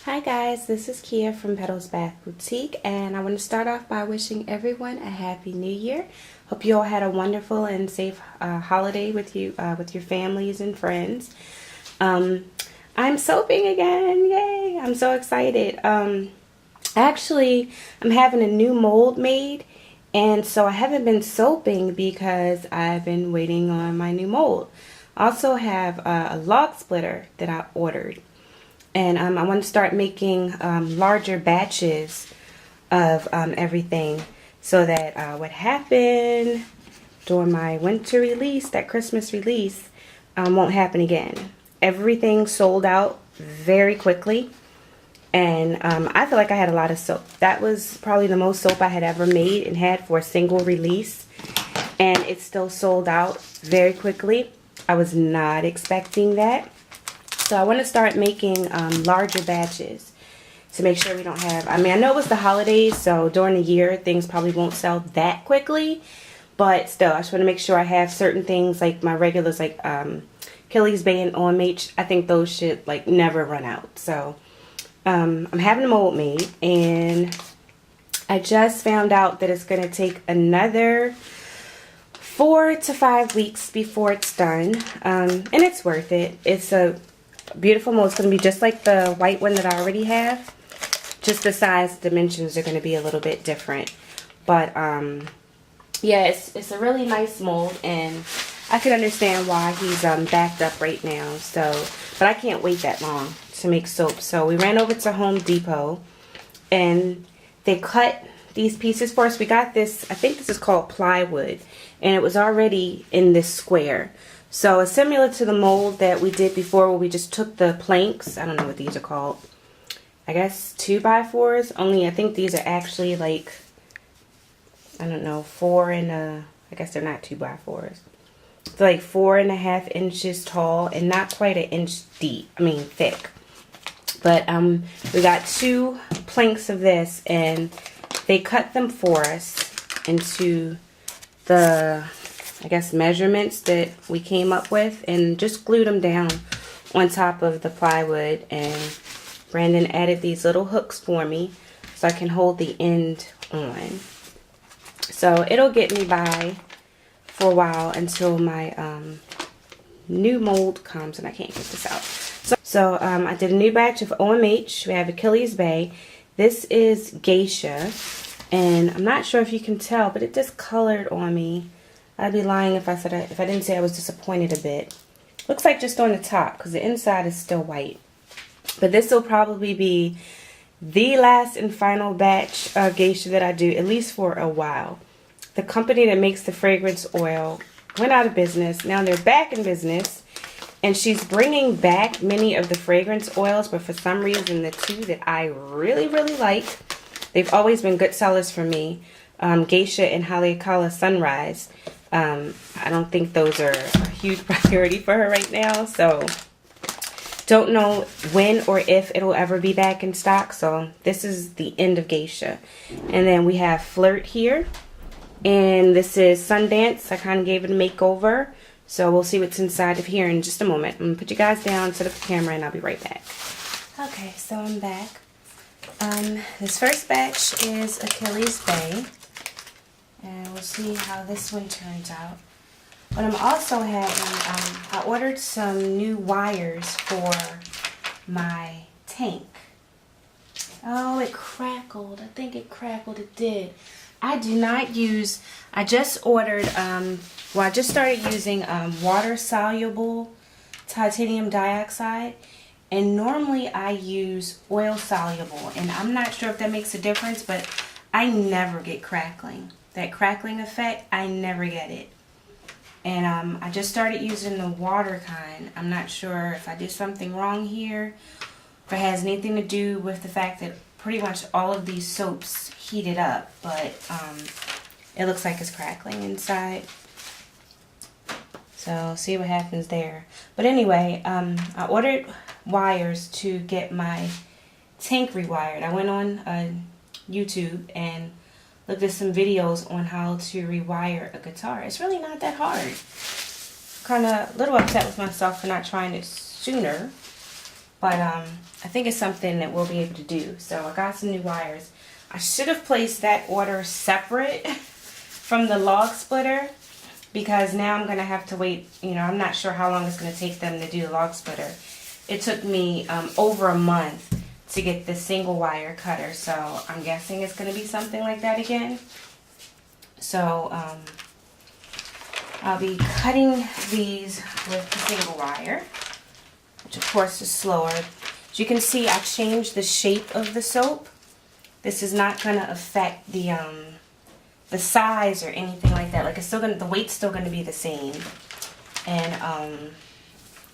Hi guys, this is Kia from Petals Bath Boutique, and I want to start off by wishing everyone a happy new year. Hope you all had a wonderful and safe holiday with your families and friends. I'm soaping again, yay! I'm so excited. Actually, I'm having a new mold made, and so I haven't been soaping because I've been waiting on my new mold. I also have a log splitter that I ordered. And I want to start making larger batches of everything so that what happened during my winter release, that Christmas release, won't happen again. Everything sold out very quickly. And I feel like I had a lot of soap. That was probably the most soap I had ever made and had for a single release. And it still sold out very quickly. I was not expecting that. So I want to start making larger batches to make sure we don't have, I know it was the holidays, so during the year things probably won't sell that quickly, but still I just want to make sure I have certain things like my regulars like Achilles Bay and OMH. I think those should like never run out. So I'm having a mold made, and I just found out that it's going to take another 4 to 5 weeks before it's done, and it's worth it. It's a beautiful mold. It's going to be just like the white one that I already have. Just the size dimensions are going to be a little bit different. But yeah, it's a really nice mold, and I can understand why he's backed up right now. So, but I can't wait that long to make soap. So we ran over to Home Depot, and they cut these pieces for us. We got this, I think this is called plywood, and it was already in this square. So it's similar to the mold that we did before, where we just took the planks. I don't know what these are called. I guess 2x4s. Only I think these are actually like, I don't know, 4 and I guess they're not 2x4s. They're like 4.5 inches tall and not quite an inch deep. Thick. But we got 2 planks of this, and they cut them for us into the, I guess, measurements that we came up with, and just glued them down on top of the plywood. And Brandon added these little hooks for me so I can hold the end on. So it'll get me by for a while until my new mold comes, and I can't get this out. So I did a new batch of OMH. We have Achilles Bay. This is Geisha, and I'm not sure if you can tell, but it just colored on me. I'd be lying if I didn't say I was disappointed a bit. Looks like just on the top, because the inside is still white. But this will probably be the last and final batch of Geisha that I do, at least for a while. The company that makes the fragrance oil went out of business. Now they're back in business, and she's bringing back many of the fragrance oils, but for some reason the 2 that I really, really like, they've always been good sellers for me, Geisha and Haleakala Sunrise. I don't think those are a huge priority for her right now, so don't know when or if it'll ever be back in stock. So this is the end of Geisha. And then we have Flirt here, and this is Sundance. I kind of gave it a makeover, so we'll see what's inside of here in just a moment. I'm gonna put you guys down, set up the camera, and I'll be right back. Okay, so I'm back. This first batch is Achilles Bay, and we'll see how this one turns out. But I'm also having, I ordered some new wires for my tank. Oh, it crackled. I think it crackled. It did. I do not use, I just ordered, I just started using water-soluble titanium dioxide. And normally I use oil-soluble. And I'm not sure if that makes a difference, but I never get crackling. That crackling effect, I never get it. And I just started using the water kind. I'm not sure if I did something wrong here, if it has anything to do with the fact that pretty much all of these soaps heated up, but it looks like it's crackling inside. So see what happens there. But anyway, I ordered wires to get my tank rewired. I went on YouTube and looked at some videos on how to rewire a guitar. It's really not that hard. Kind of a little upset with myself for not trying it sooner. But I think it's something that we'll be able to do. So I got some new wires. I should have placed that order separate from the log splitter, because now I'm going to have to wait. You know, I'm not sure how long it's going to take them to do the log splitter. It took me over a month to get the single wire cutter, so I'm guessing it's going to be something like that again. So I'll be cutting these with the single wire, which of course is slower. As you can see, I changed the shape of the soap. This is not going to affect the size or anything like that. Like, it's still gonna, the weight's still going to be the same, and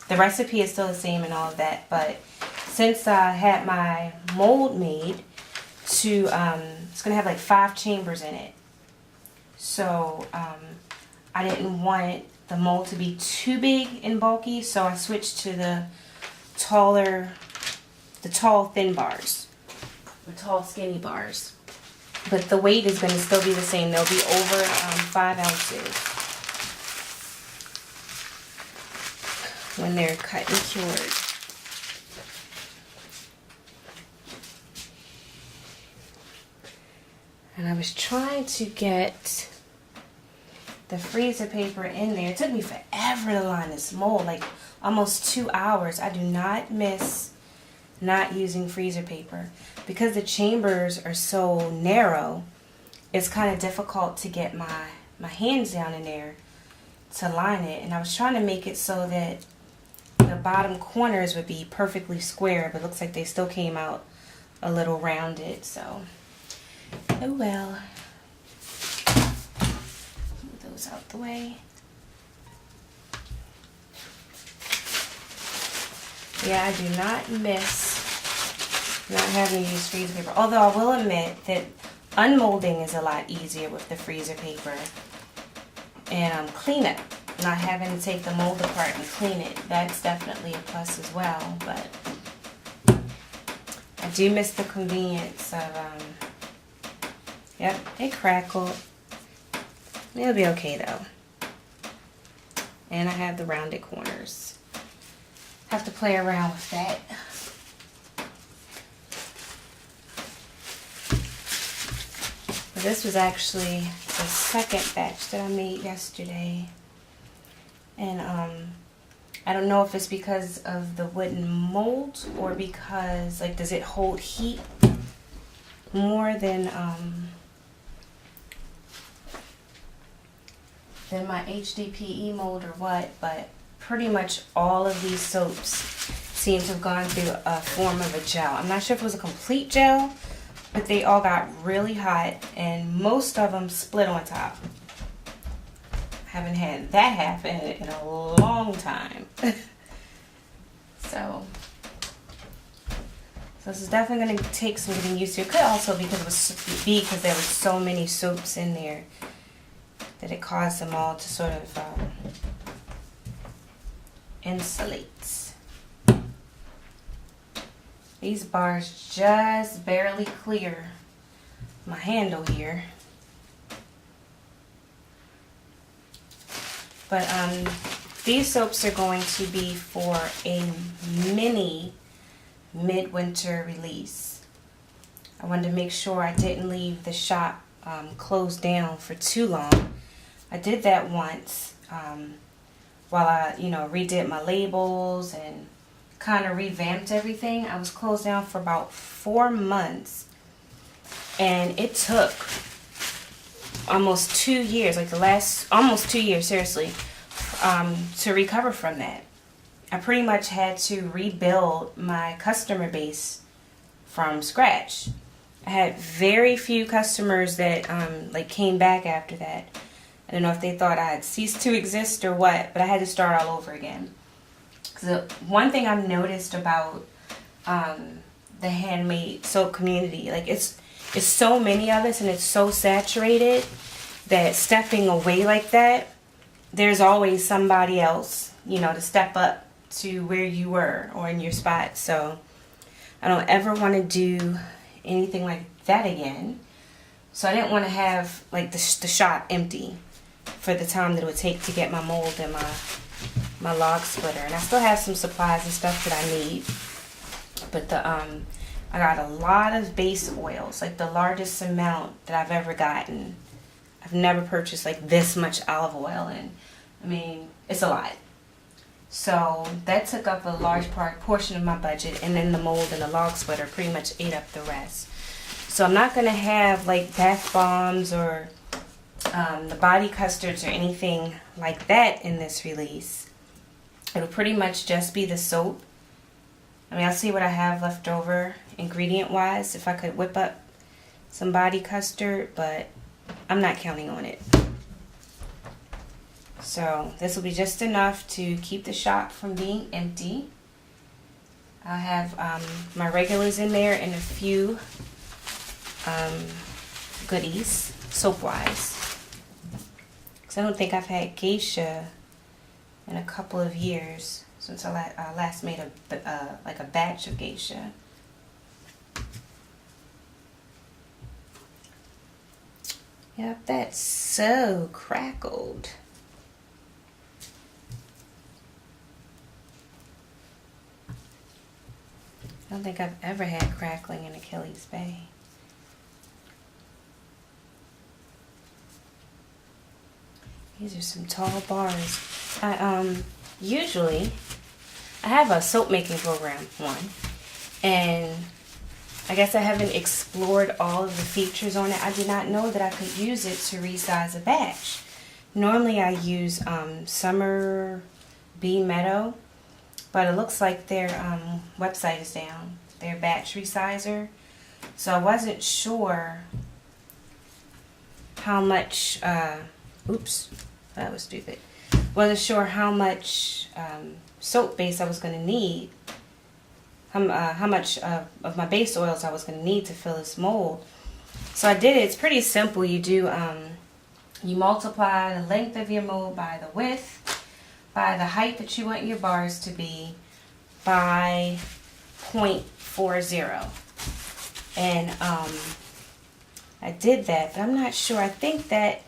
the recipe is still the same and all of that. But since I had my mold made to, it's going to have like 5 chambers in it. So I didn't want the mold to be too big and bulky, so I switched to the tall thin bars, the tall skinny bars. But the weight is going to still be the same. They'll be over 5 ounces when they're cut and cured. And I was trying to get the freezer paper in there. It took me forever to line this mold, like almost 2 hours. I do not miss not using freezer paper. Because the chambers are so narrow, it's kind of difficult to get my hands down in there to line it. And I was trying to make it so that the bottom corners would be perfectly square, but it looks like they still came out a little rounded. So, oh well. Move those out the way. Yeah, I do not miss not having to use freezer paper. Although I will admit that unmolding is a lot easier with the freezer paper. And cleanup, not having to take the mold apart and clean it, that's definitely a plus as well. But I do miss the convenience of, yep, it crackled. It'll be okay though. And I have the rounded corners. Have to play around with that. But this was actually the second batch that I made yesterday. And I don't know if it's because of the wooden mold or because, like, does it hold heat more than my HDPE mold or what, but pretty much all of these soaps seem to have gone through a form of a gel. I'm not sure if it was a complete gel, but they all got really hot and most of them split on top. Haven't had that happen in a long time. So this is definitely going to take some getting used to. It could also be because there were so many soaps in there that it caused them all to sort of insulate. These bars just barely clear my handle here. But these soaps are going to be for a mini midwinter release. I wanted to make sure I didn't leave the shop closed down for too long. I did that once while I, redid my labels and kind of revamped everything. I was closed down for about 4 months, and it took almost 2 years, like almost 2 years, seriously, to recover from that. I pretty much had to rebuild my customer base from scratch. I had very few customers that came back after that. I don't know if they thought I had ceased to exist or what, but I had to start all over again. So one thing I've noticed about the handmade soap community, like it's so many of us and it's so saturated that stepping away like that, there's always somebody else, to step up to where you were or in your spot. So I don't ever want to do anything like that again. So I didn't want to have like the shop empty for the time that it would take to get my mold and my log splitter. And I still have some supplies and stuff that I need. But I got a lot of base oils, like the largest amount that I've ever gotten. I've never purchased like this much olive oil, and I mean, it's a lot. So that took up a large portion of my budget, and then the mold and the log splitter pretty much ate up the rest. So I'm not going to have like bath bombs or the body custards or anything like that in this release. It'll pretty much just be the soap. I mean, I'll see what I have left over ingredient-wise, if I could whip up some body custard, but I'm not counting on it. So this will be just enough to keep the shop from being empty. I'll have my regulars in there and a few goodies, soap-wise. Because I don't think I've had geisha in a couple of years since I last made like a batch of geisha. Yep, that's so crackled. I don't think I've ever had crackling in Achilles Bay. These are some tall bars. Usually I have a soap making program and I guess I haven't explored all of the features on it. I did not know that I could use it to resize a batch. Normally I use Summer Bee Meadow, but it looks like their website is down, their batch resizer. So I wasn't sure how much, oops, that was stupid. Wasn't sure how much soap base I was going to need, how much of my base oils I was going to need to fill this mold. So I did it. It's pretty simple. You do, you multiply the length of your mold by the width, by the height that you want your bars to be, by 0.40. And I did that, but I'm not sure. I think that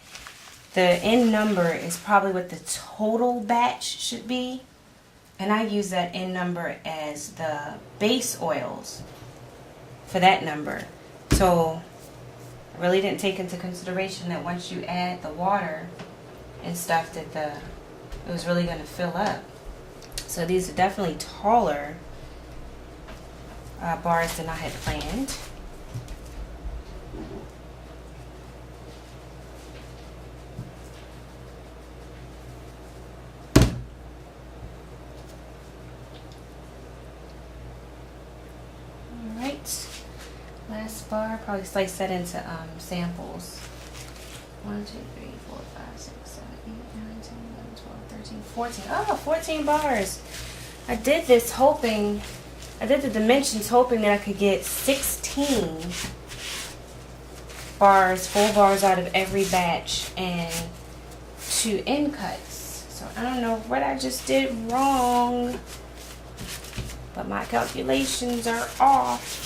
the end number is probably what the total batch should be. And I use that end number as the base oils for that number. So I really didn't take into consideration that once you add the water and stuff that it was really going to fill up. So these are definitely taller bars than I had planned. Alright, last bar, probably slice that into samples. 1, 2, 3, 4, 5, 6, 7, 8, 9, 10, 11, 12, 13, 14. Oh, 14 bars. I did this hoping, I did the dimensions hoping that I could get 16 bars, full bars out of every batch and 2 end cuts. So I don't know what I just did wrong, but my calculations are off.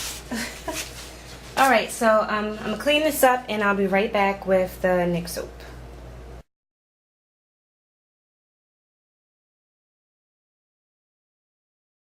Alright, so I'm going to clean this up and I'll be right back with the Nick soap.